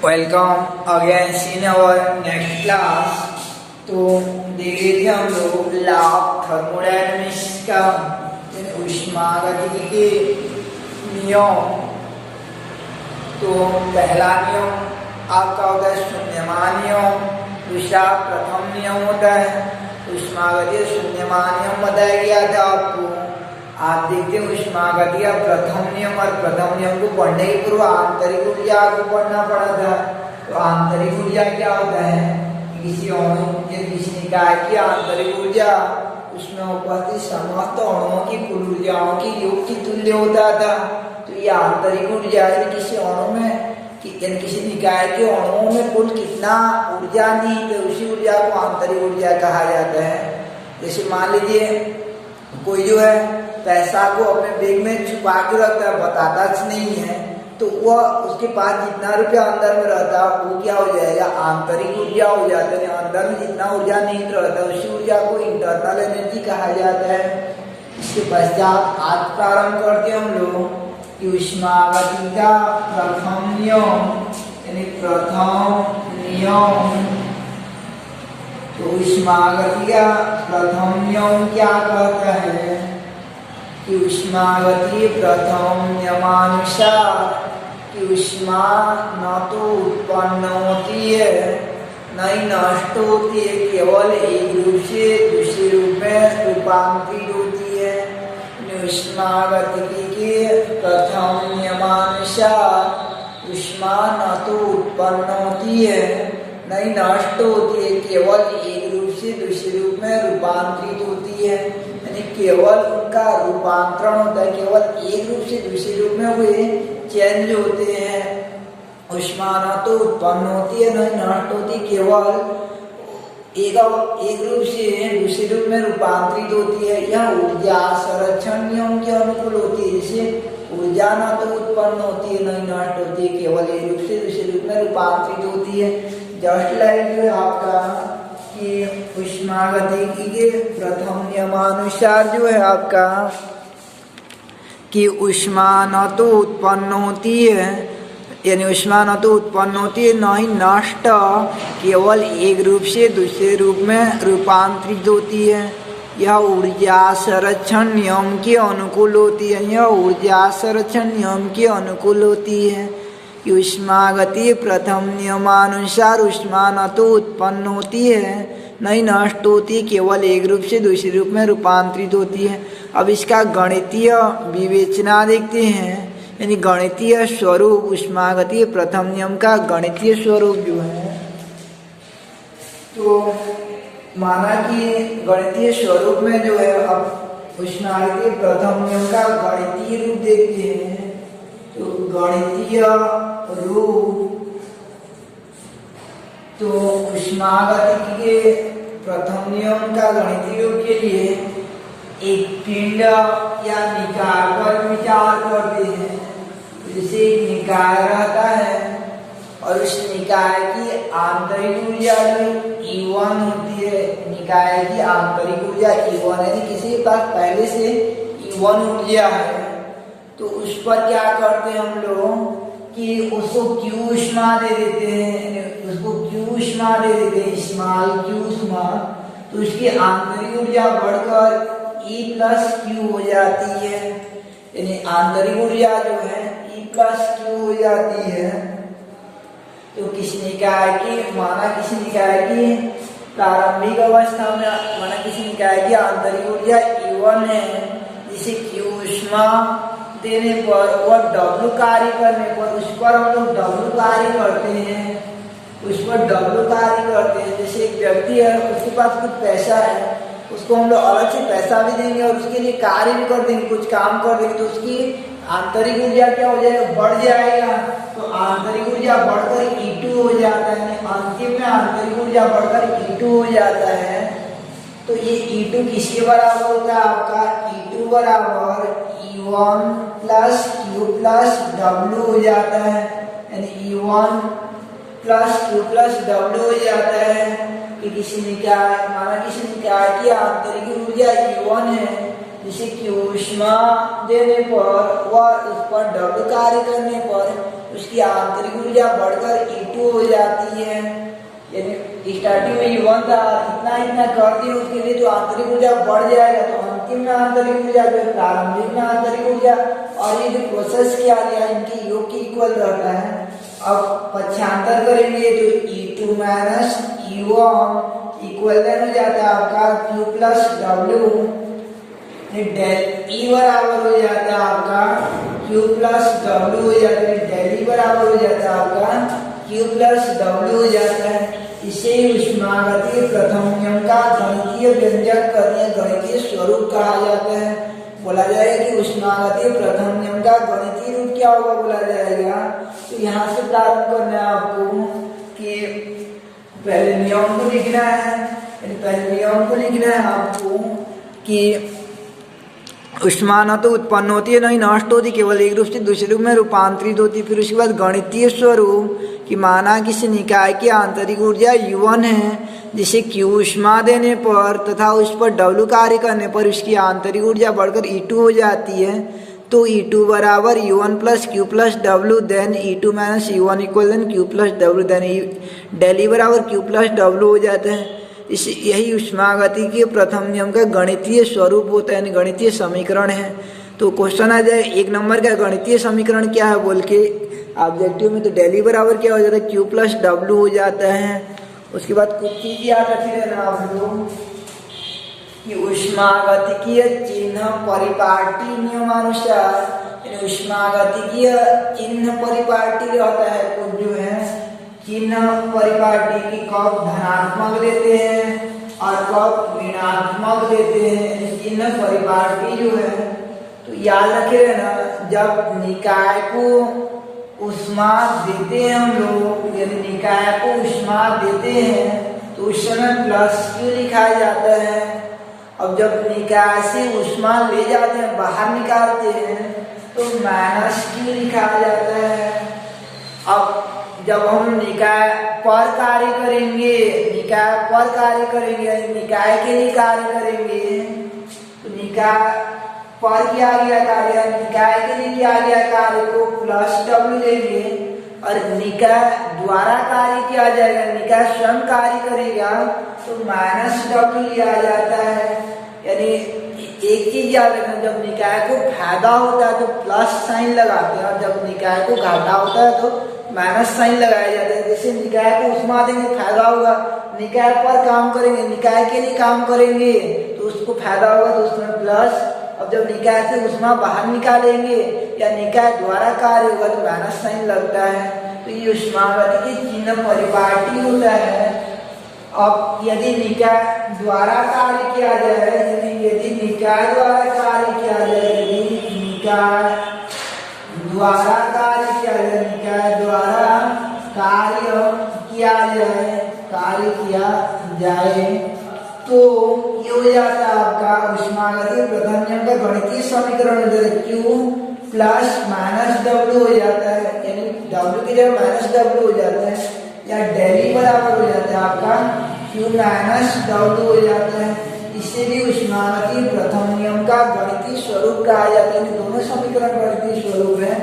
Welcome again in our next class. तो देख रहे थे हम लोग लाभ थर्मोडायनेमिक्स का उष्मागतिकी के नियम। तो पहला नियम आपका होता है शून्यमान नियम, दूसरा प्रथम नियम होता है उष्मागतिकीय शून्यमान नियम बताया गया था आपको। आप देखते हैं उष्मागतिकीय का प्रथम नियम और प्रथम नियम को पढ़ने के पूर्व आंतरिक ऊर्जा को पढ़ना पड़ा था। तो आंतरिक ऊर्जा क्या होता है? किसी अणु या किसी निकाय की आंतरिक ऊर्जा उसमें उपस्थित समस्त अणुओं की कुल ऊर्जाओं की योग की तुल्य होता था। तो ये आंतरिक ऊर्जा किसी अणु में किसी निकाय के अणुओं में कुल कितना ऊर्जा निहित है उसी ऊर्जा को आंतरिक ऊर्जा कहा जाता है। जैसे मान लीजिए कोई जो है पैसा को अपने बैग में छुपा के रखता है, बताता नहीं है, तो वह उसके पास जितना रुपया अंदर में रहता है वो क्या हो जाएगा? आंतरिक ऊर्जा हो जाता है। अंदर में जितना ऊर्जा निहित रहता है उसी ऊर्जा को इंटरनल एनर्जी कहा जाता है। इसके पश्चात आज प्रारंभ करते हैं हम लोग कि उष्मागतिकी का प्रथम नियम यानी प्रथम नियम। तो उष्मागतिकी का प्रथम नियम क्या कहता है कि उष्मागतिकीय प्रथम नियमानुसार कि उष्मा न तो उत्पन्न होती है न ही नष्ट होती है, केवल एक रूप से दूसरे रूप में रूपांतरित होती है। उष्मागतिकी के प्रथम नियमानुसार उष्मा न तो उत्पन्न होती है न ही नष्ट होती है, केवल एक रूप से दूसरे रूप में रूपांतरित होती है। यानी केवल उनका रूपांतरण होता है, केवल एक रूप से दूसरे रूप में हुए चेंज होते हैं। उष्मा न तो उत्पन्न होती है न नष्ट होती, केवल एक रूप से दूसरे रूप में रूपांतरित होती है। यह ऊर्जा संरक्षण नियम के अनुकूल होती है। जैसे ऊर्जा न तो उत्पन्न होती है न नष्ट होती है, केवल एक रूप से दूसरे रूप में रूपांतरित होती है। जस्ट लाइक जो है आपका कि उष्मागतिकी के प्रथम नियमानुसार जो है आपका कि उष्मा न तो उत्पन्न होती है यानी उष्मा न तो उत्पन्न होती है न ही नष्ट, केवल एक रूप से दूसरे रूप में रूपांतरित होती है। यह ऊर्जा संरक्षण नियम के अनुकूल होती है। यह ऊर्जा संरक्षण नियम के अनुकूल होती है कि उष्मागतिकीय प्रथम नियमानुसार उष्मा न तो उत्पन्न होती है न ही नष्ट होती, केवल एक रूप से दूसरे रूप में रूपांतरित होती है। अब इसका गणितीय विवेचना देखते हैं, यानी गणितीय स्वरूप। उष्मागतिकीय प्रथम नियम का गणितीय स्वरूप जो है, तो माना कि गणितीय स्वरूप में जो है अब उष्मागतिकीय प्रथम नियम का गणितीय रूप देखते हैं। तो गणितीय रूप, तो उष्मागतिकी के प्रथम नियम का गणितीय रूप के लिए एक पिंड या निकाय पर विचार करते हैं। जैसे एक निकाय रहता है और उस निकाय की आंतरिक ऊर्जा जो E1 होती है, निकाय की आंतरिक ऊर्जा E1 है, किसी के पास पहले से E1 ऊर्जा है, तो उस पर क्या करते हैं हम लोग कि उसको Q ऊष्मा दे देते हैं। उसको Q ऊष्मा दे देते हैं, स्मॉल Q ऊष्मा, तो उसकी आंतरिक ऊर्जा बढ़कर E प्लस Q हो जाती है। यानी आंतरिक ऊर्जा जो है E प्लस Q हो जाती है। तो किसी निकाय की प्रारंभिक अवस्था में माना किसी निकाय की आंतरिक ऊर्जा E1 है, जिसे Q ऊष्मा देने पर और W कार्य करने पर उस पर हम लोग W कार्य करते हैं। जैसे एक व्यक्ति है, उसके पास कुछ पैसा है, उसको हम लोग अलग से पैसा भी देंगे और उसके लिए कार्य भी कर देंगे, कुछ काम कर देंगे, तो उसकी आंतरिक ऊर्जा क्या हो जाएगा? बढ़ जाएगा। तो आंतरिक ऊर्जा बढ़कर E2 हो जाता है। अंतिम में आंतरिक ऊर्जा बढ़कर E2 हो जाता है। तो ये E2 किसके बराबर होता है? आपका E2 बराबर E1 plus Q plus W हो जाता है। यानी E1 plus Q plus W हो जाता है कि किसी निकाय की आंतरिक ऊर्जा E1 है, जिसे Q ऊष्मा देने पर वह उस पर W कार्य करने पर उसकी आंतरिक ऊर्जा बढ़कर E2 हो जाती है। यानी स्टार्टिंग में U1 था, इतना कर दिया उसके लिए तो आंतरिक ऊर्जा बढ़ जाएगा, तो अंतिम में आंतरिक ऊर्जा जो प्रारंभिक में आंतरिक ऊर्जा और ये जो प्रोसेस किया गया इनकी योग की इक्वल रहता है। अब पक्षांतर करेंगे तो E2 माइनस E1 इक्वल हो जाता है आपका Q plus W, del E बराबर हो जाता है आपका Q प्लस W हो जाता है, डेल E बराबर हो जाता है आपका Q प्लस W हो जाता है। इसे ऊष्मागतिकीय प्रथम नियम का गणितीय व्यंजक करने गणितीय स्वरूप कहा जाता है। बोला जाएगा कि ऊष्मागतिकीय प्रथम नियम का गणितीय रूप क्या होगा बोला जाएगा। तो यहाँ से प्रारंभ करना है आपको कि पहले नियम को लिखना है, पहले नियम को लिखना है आपको कि ऊष्मा न तो उत्पन्न होती है न ही नष्ट होती, केवल एक रूप से दूसरे रूप में रूपांतरित होती है। फिर उसके बाद गणितीय स्वरूप कि माना किसी निकाय की आंतरिक ऊर्जा U1 है, जिसे Q ऊष्मा देने पर तथा उस पर W कार्य करने पर उसकी आंतरिक ऊर्जा बढ़कर E2 हो जाती है। तो E2 बराबर U1 plus Q plus W then E2 minus U1 equal then Q plus W then del E बराबर Q प्लस W हो जाता है। इस यही ऊष्मागतिकीय प्रथम नियम का गणितीय स्वरूप होता है, यानी गणितीय समीकरण है। तो क्वेश्चन आ जाए 1 नंबर का गणितीय समीकरण क्या है बोल के ऑब्जेक्टिव में, तो डेल E बराबर क्या हो जाता है Q प्लस W हो जाता है। उसके बाद कुछ चीज याद रखी रहना आप लोग कि ऊष्मागतिकीय चिन्ह परिपाटी नियमानुसार, ऊष्मागतिकीय चिन्ह परिपाटी रहता है कुछ जो है चिन्ह परिपाटी की कब धनात्मक देते हैं और कब ऋणात्मक देते हैं। चिन्ह परिपाटी जो है तो याद रखे ना, जब निकाय को ऊष्मा देते हैं हम लोग, यदि निकाय को ऊष्मा देते हैं तो उस समय प्लस Q लिखा जाता है। अब जब निकाय से ऊष्मा ले जाते हैं बाहर निकालते हैं तो माइनस Q लिखा जाता है। अब जब हम निकाय पर कार्य करेंगे, निकाय पर कार्य करेंगे, निकाय के लिए कार्य करेंगे तो निकाय पर किया गया कार्य, निकाय के लिए किया गया कार्य को प्लस W लेंगे और निकाय द्वारा कार्य किया जाएगा, निकाय स्वयं कार्य करेगा तो माइनस W लिया जाता है। यानी एक चीज याद रखना, जब निकाय को फायदा होता है तो प्लस साइन लगाते हैं और जब निकाय को घाटा होता है तो माइनस साइन लगाया जाता है। जैसे निकाय को ऊष्मा देंगे फायदा होगा, निकाय पर काम करेंगे, निकाय के लिए काम करेंगे तो उसको फायदा होगा तो उसमें प्लस। अब जब निकाय से ऊष्मा बाहर निकालेंगे या निकाय द्वारा कार्य होगा तो माइनस साइन लगता है। तो ये ऊष्मागतिकीय चिन्ह परिपाटी होता है। अब यदि निकाय द्वारा कार्य किया जाए, यदि निकाय द्वारा कार्य किया जाए, यदि निकाय द्वारा कार्य किया जाए, निकाय द्वारा कार्य किया जाए तो ये हो जाता है आपका ऊष्मागतिकीय प्रथम नियम का गणितीय समीकरण हो जाता है Q प्लस माइनस W हो जाता है, यानी W की जगह माइनस W हो जाता है, या डेल E बराबर हो जाता है आपका Q माइनस W हो जाता है। इससे भी ऊष्मागतिकीय प्रथम नियम का गणितीय स्वरूप कहा जाता है। दोनों समीकरण गणितीय स्वरूप है,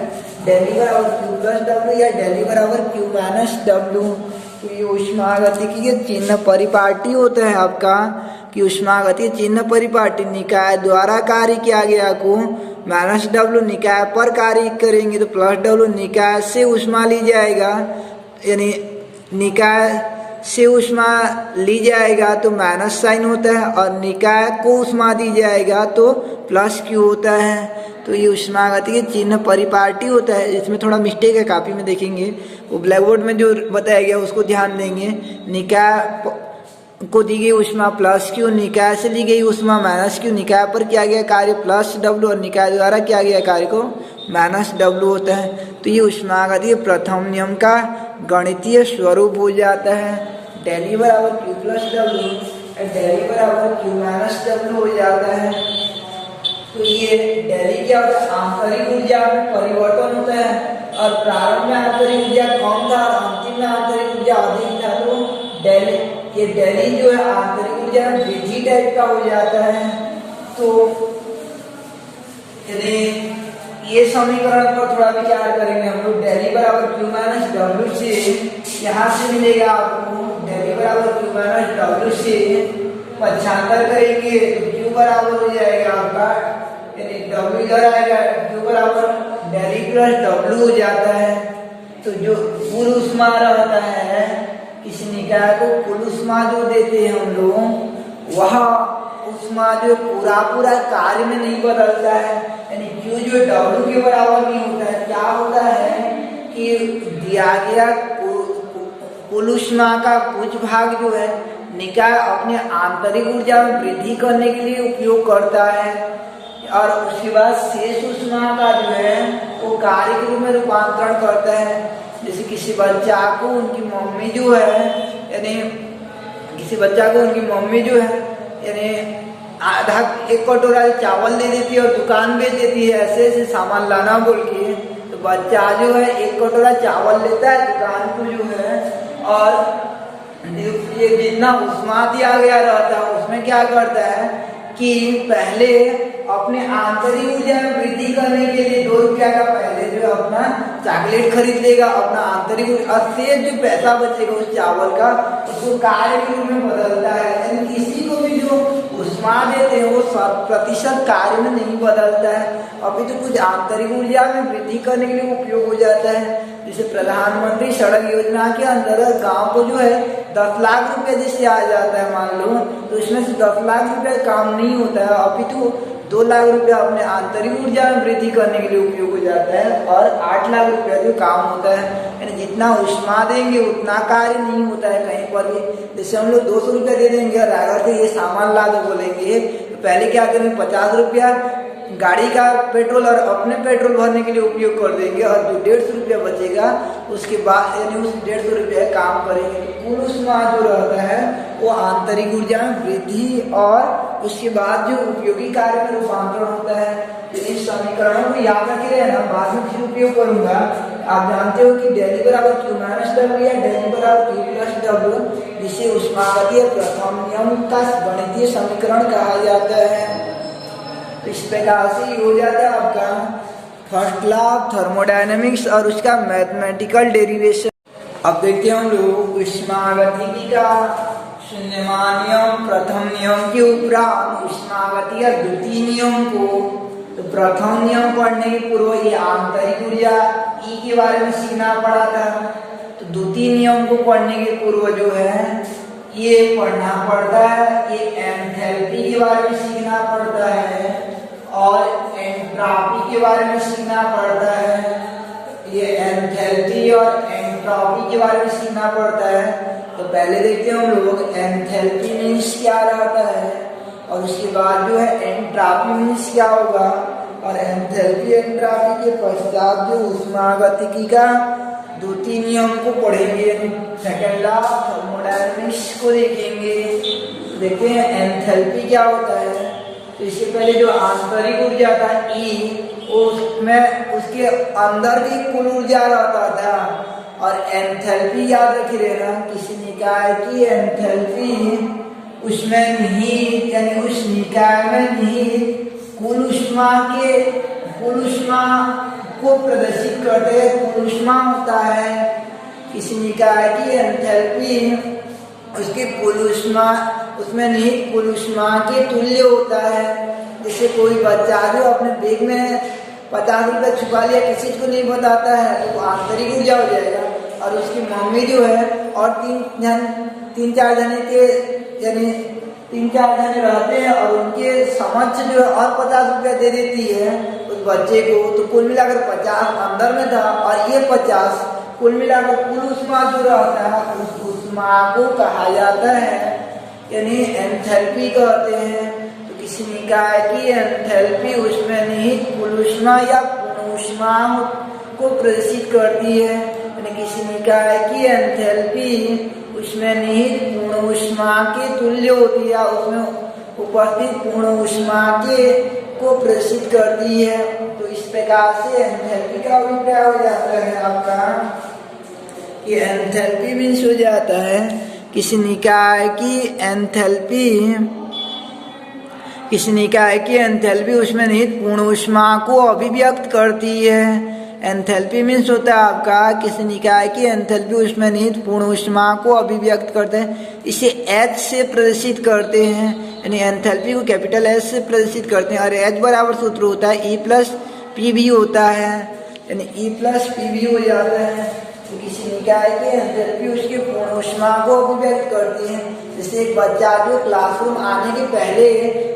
डेल E बराबर Q प्लस W या डेल E बराबर Q माइनस W। तो ये ऊष्मागतिकीय चिन्ह परिपाटी होता है आपका कि ऊष्मागतिकीय चिन्ह परिपाटी निकाय द्वारा कार्य किया गया को माइनस W, निकाय पर कार्य करेंगे तो प्लस W, निकाय से ऊष्मा ली जाएगा, यानी निकाय से ऊष्मा ली जाएगा तो माइनस साइन होता है और निकाय को ऊष्मा दी जाएगा तो प्लस Q होता है। तो ये ऊष्मागतिकीय चिन्ह परिपाटी होता है। इसमें थोड़ा मिस्टेक है, कॉपी में देखेंगे वो ब्लैक बोर्ड में जो बताया गया उसको ध्यान देंगे। निकाय को दी गई ऊष्मा प्लस Q, निकाय से ली गई ऊष्मा माइनस Q, निकाय पर किया गया कार्य प्लस W और निकाय द्वारा किया गया कार्य को माइनस W होता है। तो ये ऊष्मागतिकीय प्रथम नियम का गणितीय स्वरूप हो जाता है। डेल E बराबर Q plus W, del E बराबर Q माइनस W हो जाता है। तो ये डेल E क्या होता है, आंतरिक ऊर्जा में परिवर्तन होता है और प्रारंभ में आंतरिक ऊर्जा कम था और अंतिम में आंतरिक ऊर्जा अधिक था। तो ये डेल E जो है आंतरिक ऊर्जा में वृद्धि टाइप का हो जाता है। तो ये समीकरण पर थोड़ा विचार करेंगे हम लोग। डेली बराबर क्यू माइनस डब्ल्यू से यहाँ से मिलेगा आपको डेली बराबर क्यू माइनस डब्ल्यू से पक्षांतर करेंगे तो क्यू बराबर हो जाएगा आपका, यानी डब्ल्यू इधर आएगा, क्यू बराबर डेली प्लस डब्ल्यू हो जाता है। तो जो कुल ऊष्मा रहता है किसी निकाय को, कुल ऊष्मा जो देते हैं हम लोग, वह ऊष्मा जो पूरा कार्य में नहीं बदलता है, यानी क्यू जो डब्ल्यू के बराबर नहीं होता है। क्या होता है कि दिया गया कुल ऊष्मा का कुछ भाग जो है निकाय अपने आंतरिक ऊर्जा में वृद्धि करने के लिए उपयोग करता है, और उसके बाद शेष ऊष्मा का जो है वो कार्य के रूप में रूपांतरण करता है। जैसे किसी बच्चा को उनकी मम्मी जो है, यानी किसी बच्चा को उनकी मम्मी जो है यानी आधा एक कटोरा चावल दे देती है और दुकान बेच देती है, ऐसे ऐसे सामान लाना बोल के, तो बच्चा जो है एक कटोरा चावल लेता है दुकान को जो है, और ये जितना ऊष्मा दिया गया रहता है उसमें क्या करता है कि पहले अपने आंतरिक ऊर्जा में वृद्धि करने के लिए 2 रुपया का पहले जो अपना चॉकलेट खरीद लेगा, अपना आंतरिक और शेष जो पैसा बचेगा उस चावल का उसको कार्य के रूप में बदलता है। यानी किसी को भी जो ऊष्मा देते हैं वो 100% कार्य में नहीं बदलता है, अभी तो कुछ आंतरिक ऊर्जा में वृद्धि करने के लिए उपयोग हो जाता है। जैसे प्रधानमंत्री सड़क योजना के अंतर्गत गांव को जो है 10 लाख रुपए जैसे आ जाता है मान लो, तो इसमें से 10 लाख रुपए काम नहीं होता है, अभी तो 2 लाख रुपया अपने आंतरिक ऊर्जा में वृद्धि करने के लिए उपयोग हो जाता है, और 8 लाख रुपया जो काम होता है, यानी जितना ऊष्मा देंगे उतना कार्य नहीं होता है कहीं पर भी। जैसे हम लोग 200 रुपया दे देंगे और रायगढ़ से ये सामान ला दो बोलेंगे, तो पहले क्या करेंगे 50 रुपया गाड़ी का पेट्रोल और अपने पेट्रोल भरने के लिए उपयोग कर देंगे, और जो 150 रुपया बचेगा उसके बाद यानी उस 150 रुपया काम करेंगे। तो कुल ऊष्मा जो रहता है वो आंतरिक ऊर्जा में वृद्धि और उसके बाद जो उपयोगी कार्य में रूपांतरण होता है। तो इन समीकरणों को याद रखे रहना, बाद में फिर उपयोग करूंगा। आप जानते हो कि डेली बराबर क्यू माइनस डब्ल्यू या डेली बराबर क्यू प्लस डब्ल्यू, जिसे ऊष्मागतीय प्रथम नियम का गणितीय समीकरण कहा जाता है। तो इस प्रकार से हो जाता है आपका फर्स्ट लॉ ऑफ थर्मोडायनेमिक्स और उसका मैथमेटिकल डेरिवेशन। अब देखते हैं हम लोग ऊष्मागतिकी का शून्यमान नियम प्रथम नियम के उपरांत ऊष्मागतिकी द्वितीय नियम को। तो प्रथम नियम पढ़ने के पूर्व ये आंतरिक ऊर्जा ई के बारे में सीखना पड़ा था, तो द्वितीय नियम को पढ़ने के पूर्व जो है ये पढ़ना पड़ता है, ये एंथैल्पी के बारे में सीखना पड़ता है और एंट्रोपी के बारे में सीखना पड़ता है। ये एंथैल्पी और एंट्रोपी के बारे में सीखना पड़ता है। तो पहले देखते हैं हम लोग एंथैल्पी मीन्स क्या रहता है, और उसके बाद जो है एंट्रोपी मीन्स क्या होगा, और एंथैल्पी एंट्रोपी के पश्चात जो ऊष्मागतिकी का द्वितीय नियम को पढ़ेंगे, सेकेंड लॉ ऑफ थर्मोडायनेमिक्स को देखेंगे। देखते हैं एंथैल्पी क्या होता है। तो इससे पहले जो आंतरिक ऊर्जा था ई, उसमें उसके अंदर भी कुल ऊर्जा रहता था, और एंथैल्पी याद रखी रहना, किसी निकाय की एंथैल्पी उसमें निहित यानी उस निकाय में निहित कुल ऊष्मा को प्रदर्शित करते हैं। कुल ऊष्मा होता है किसी निकाय की एंथैल्पी, उसकी कुल ऊष्मा उसमें निहित कुल ऊष्मा के तुल्य होता है। जैसे कोई बच्चा जो अपने बैग में 50 रुपये छुपा लिया, किसी को नहीं बताता है, तो वो आंतरिक ऊर्जा हो जाएगा, और उसकी मम्मी जो है और 3-4 जने के यानी 3-4 जने रहते हैं और उनके समक्ष जो है और 50 रुपया दे देती है उस बच्चे को, तो कुल मिलाकर 50 अंदर में था और ये 50, कुल मिलाकर कुल ऊष्मा जो रहता है उस ऊष्मा को कहा जाता है यानी एंथैल्पी कहते हैं। तो किसी निकाय की एंथैल्पी उसमें निहित कुल ऊष्मा या पूर्ण ऊष्मा को प्रदर्शित करती है, यानी किसी निकाय की एंथैल्पी उसमें निहित पूर्ण ऊष्मा के तुल्य होती है, उसमें उपस्थित पूर्ण ऊष्मा के को प्रदर्शित करती है। तो इस प्रकार से एंथैल्पी का अभिप्राय हो जाता है आपका कि एंथैल्पी मीन्स हो जाता है किसी निकाय की एंथैल्पी किसी निकाय की एंथैल्पी उसमें निहित पूर्ण ऊष्मा को अभिव्यक्त करती है। एंथैल्पी मीन्स होता है आपका किसी निकाय की एंथैल्पी उसमें निहित पूर्ण ऊष्मा को अभिव्यक्त करते हैं, इसे H से प्रदर्शित करते हैं, यानी एंथैल्पी को कैपिटल H से प्रदर्शित करते हैं। और H बराबर सूत्र होता है E प्लस PV होता है, यानी E प्लस PV हो जाता है। तो किसी निकाय की एंथैल्पी उसकी पूर्ण ऊष्मा को अभिव्यक्त करती है। जैसे एक बच्चा जो क्लासरूम आने के पहले,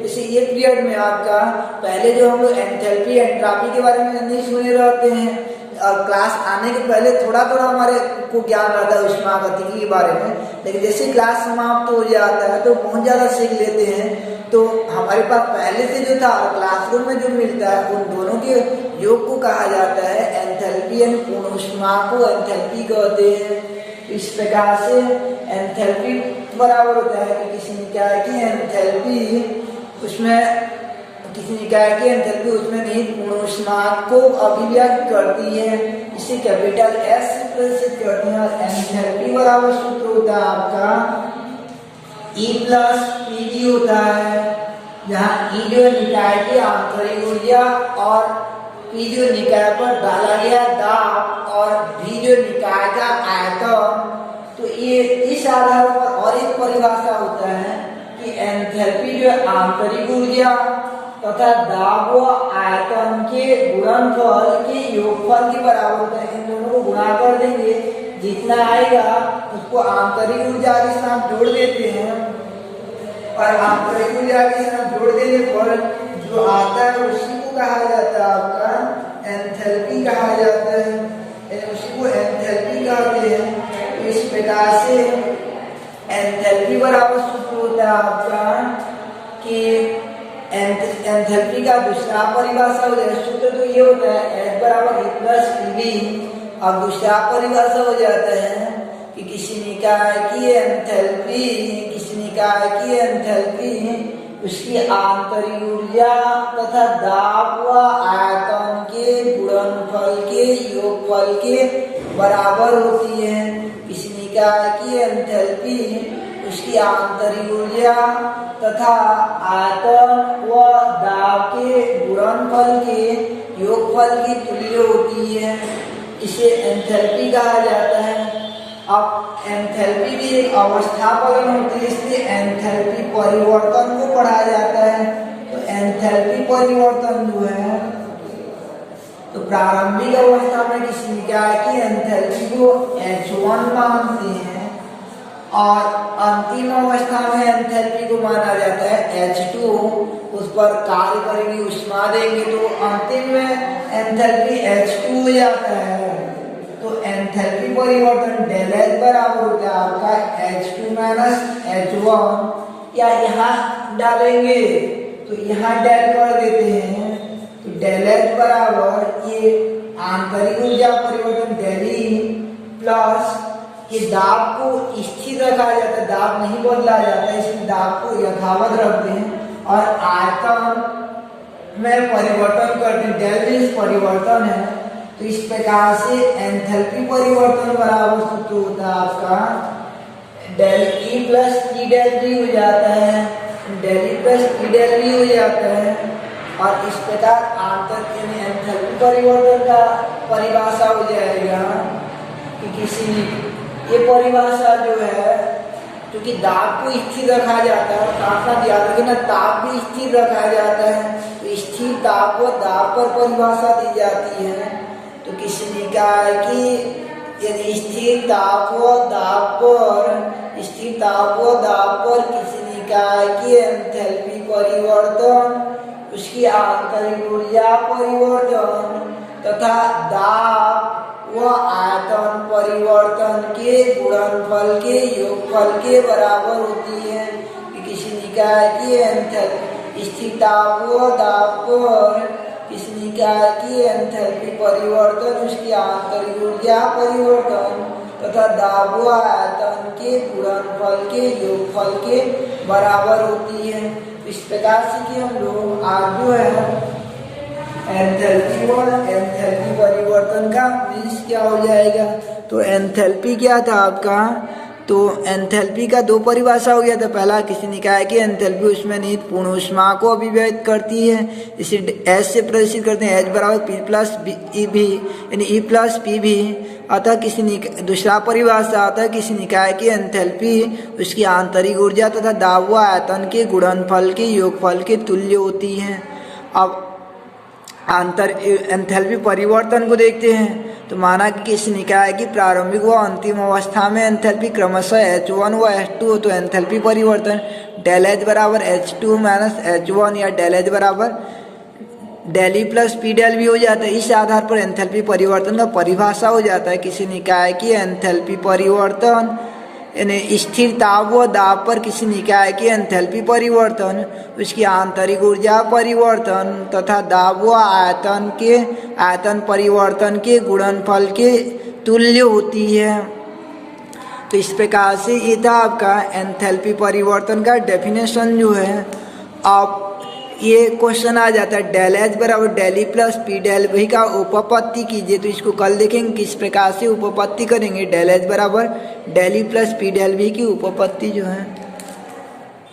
जैसे ये पीरियड में आपका पहले जो हम लोग एंथैल्पी एंट्रॉपी के बारे में नहीं सुने रहते हैं, और क्लास आने के पहले थोड़ा थोड़ा हमारे को ज्ञान रहता है ऊष्मागतिकी के बारे में, लेकिन जैसे क्लास समाप्त हो जाता है तो बहुत ज़्यादा सीख लेते हैं। तो हमारे पास पहले से जो था क्लासरूम में जो मिलता है उन दोनों के योग को कहा जाता है एंथैल्पी, यानी पूर्ण ऊष्मा को एंथैल्पी कहते हैं। इस प्रकार से एंथैल्पी बराबर होता है कि किसी निकाय की एंथैल्पी उसमें निहित पूर्ण ऊष्मा को अभिव्यक्त करती है, इसे कैपिटल S से प्रदर्शित करते हैं। और एंथैल्पी बराबर सूत्र होता है आपका E प्लस PV होता है, जहाँ E जो निकाय की आंतरिक ऊर्जा और P जो निकाय पर डाला गया दाब और V जो निकाय का आयतन। तो ये इस आधार पर और एक परिभाषा होता है कि एंथैल्पी जो आंतरिक ऊर्जा तथा दाब व आयतन के गुणनफल के योगफल के बराबर होता है। इन दोनों को गुणा कर देंगे, जितना आएगा उसको आंतरिक ऊर्जा के साथ जोड़ देते हैं, और आंतरिक ऊर्जा के साथ जोड़ देने पर जो आता है उसी को कहा जाता है आपका एंथैल्पी कहा जाता है, उसी को एंथैल्पी कहते हैं। इस प्रकार से एंथैल्पी बराबर सूत्र होता है आपका कि एंथैल्पी का दूसरा परिभाषा हो जाए, सूत्र तो ये होता है H बराबर E प्लस PV। अब दूसरा परिभाषा हो जाता है कि किसी निकाय की एंथैल्पी उसकी आंतरिक ऊर्जा तथा दाब व आयतन के गुणनफल के योगफल के बराबर होती है। किसी निकाय की एंथैल्पी उसकी आंतरिक ऊर्जा तथा आयतन व दाब के गुणनफल के योगफल की तुल्य होती है, इसे एंथैल्पी कहा जाता है। अब एंथैल्पी भी एक अवस्था फलन होती है, इसलिए एंथैल्पी परिवर्तन को पढ़ा जाता है। तो एंथैल्पी परिवर्तन जो है, तो प्रारंभिक अवस्था में किसी निकाय की एंथैल्पी को H1 मानते हैं, और अंतिम अवस्था में एंथैल्पी को माना जाता है H2। उस पर कार्य करेंगे, ऊष्मा देंगे, तो अंतिम में एंथैल्पी H2 हो जाता है। तो एंथैल्पी परिवर्तन डेल H बराबर होता है आपका H2 माइनस H1, या यहाँ डालेंगे तो यहाँ डेल कर देते हैं, तो डेल H बराबर ये आंतरिक ऊर्जा परिवर्तन डेल E प्लस ये दाब को स्थिर रखा जाता है, दाब नहीं बदला जाता है, इसलिए दाब को यथावत रखते हैं, और आयतन में परिवर्तन करते हैं, डेल मीन्स परिवर्तन है। तो इस प्रकार से एंथैल्पी परिवर्तन बराबर सूत्र होता है आपका del E plus T del V हो जाता है, del E plus T del V हो जाता है। और इस प्रकार आंतरिक यानी एंथैल्पी परिवर्तन का परिभाषा हो जाएगा कि किसी ये परिभाषा जो है, क्योंकि दाब को स्थिर रखा जाता है, साथ साथ याद रखना ताप भी स्थिर रखा जाता है, तो स्थिर ताप व दाब पर परिभाषा दी जाती है। तो किसी निकाय की यदि स्थिर ताप व दाब पर किसी निकाय की एंथैल्पी परिवर्तन उसकी आंतरिक ऊर्जा परिवर्तन तथा दाब व आयतन परिवर्तन के गुणनफल के योगफल के बराबर होती है। कि किसी निकाय की एंथैल्पी स्थिर ताप व दाब पर किसी निकाय की एंथैल्पी परिवर्तन उसकी आंतरिक ऊर्जा परिवर्तन तथा दाब व आयतन के गुणनफल के योगफल के बराबर होती है। इस प्रकार से कि हम लोग आज जो है एंथैल्पी और एंथैल्पी परिवर्तन का मीन्स क्या हो जाएगा। तो एंथैल्पी क्या था आपका तो एंथैल्पी का दो परिभाषा हो गया था। पहला, किसी निकाय की एंथैल्पी उसमें निहित पूर्ण ऊष्मा को अभिव्यक्त करती है, इसे एच से प्रदर्शित करते हैं, एच बराबर पी प्लस ई भी यानी ई प्लस पी भी। अतः दूसरा परिभाषा आता है किसी निकाय की एंथैल्पी उसकी आंतरिक ऊर्जा तथा दाब व आयतन के गुणनफल के योगफल के तुल्य होती है। अब एंथैल्पी परिवर्तन को देखते हैं। तो माना कि किसी निकाय की प्रारंभिक व अंतिम अवस्था में एंथैल्पी क्रमशः H1 व H2 हो तो एंथैल्पी परिवर्तन डेल H बराबर H2 माइनस H1 या डेल H बराबर del E plus P del भी हो जाता है। इस आधार पर एंथैल्पी परिवर्तन का परिभाषा हो जाता है किसी निकाय की एंथैल्पी परिवर्तन यानी स्थिर ताप व दाब पर किसी निकाय की एंथैल्पी परिवर्तन उसकी आंतरिक ऊर्जा परिवर्तन तथा दाब व आयतन परिवर्तन के गुणनफल के तुल्य होती है। तो इस प्रकार से ये था आपका एंथैल्पी परिवर्तन का डेफिनेशन जो है। अब ये क्वेश्चन आ जाता है डेल एच बराबर del E plus P del वही का उपपत्ति कीजिए। तो इसको कल देखेंगे किस प्रकार से उपपत्ति करेंगे। डेल एच बराबर del E plus P del V की उपपत्ति जो है